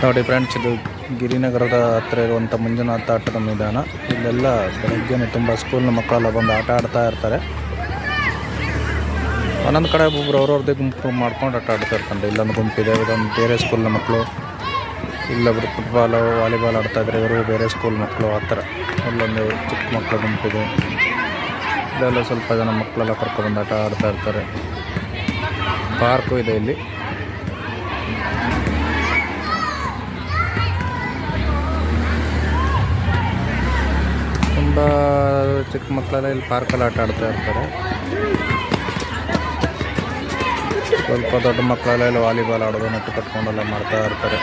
ನೋಡಿ ಫ್ರೆಂಡ್ಸ್, ಇದು ಗಿರಿನಗರದ ಹತ್ತಿರ ಇರುವಂಥ ಮಂಜುನಾಥ ಆಟದ ಮೈದಾನ. ಇಲ್ಲೆಲ್ಲ ಬೆಳಗ್ಗೆನೇ ತುಂಬ ಸ್ಕೂಲ್ನ ಮಕ್ಕಳೆಲ್ಲ ಬಂದು ಆಟ ಆಡ್ತಾ ಇರ್ತಾರೆ. ಒಂದೊಂದು ಕಡೆ ಒಬ್ಬೊಬ್ರು ಅವ್ರವ್ರದ್ದೇ ಗುಂಪು ಮಾಡ್ಕೊಂಡು ಆಟ ಆಡ್ತಾ ಇರ್ತಾರೆ. ಇಲ್ಲೊಂದು ಗುಂಪಿದೆ, ಇದೊಂದು ಬೇರೆ ಸ್ಕೂಲ್ನ ಮಕ್ಕಳು. ಇಲ್ಲೊಬ್ರು ಫುಟ್ಬಾಲು ವಾಲಿಬಾಲ್ ಆಡ್ತಾಯಿದ್ರೆ, ಇವರು ಬೇರೆ ಸ್ಕೂಲ್ ಮಕ್ಕಳು. ಆ ಥರ ಇಲ್ಲೊಂದು ಚಿಕ್ಕ ಮಕ್ಕಳ ಗುಂಪಿದೆ. ಇದೆಲ್ಲ ಸ್ವಲ್ಪ ಜನ ಮಕ್ಕಳೆಲ್ಲ ಕರ್ಕೊಬಂದು ಆಟ ಆಡ್ತಾ ಇರ್ತಾರೆ. ಪಾರ್ಕು ಇದೆ ಇಲ್ಲಿ. ತುಂಬ ಚಿಕ್ಕ ಮಕ್ಕಳೆಲ್ಲ ಇಲ್ಲಿ ಪಾರ್ಕಲ್ಲಿ ಆಟ ಆಡ್ತಾ ಇರ್ತಾರೆ. ಸ್ವಲ್ಪ ದೊಡ್ಡ ಮಕ್ಕಳೆಲ್ಲ ಇಲ್ಲಿ ವಾಲಿಬಾಲ್ ಆಡೋದು, ನೆಟ್ಟು ಕಟ್ಕೊಂಡೆಲ್ಲ ಮಾಡ್ತಾ ಇರ್ತಾರೆ.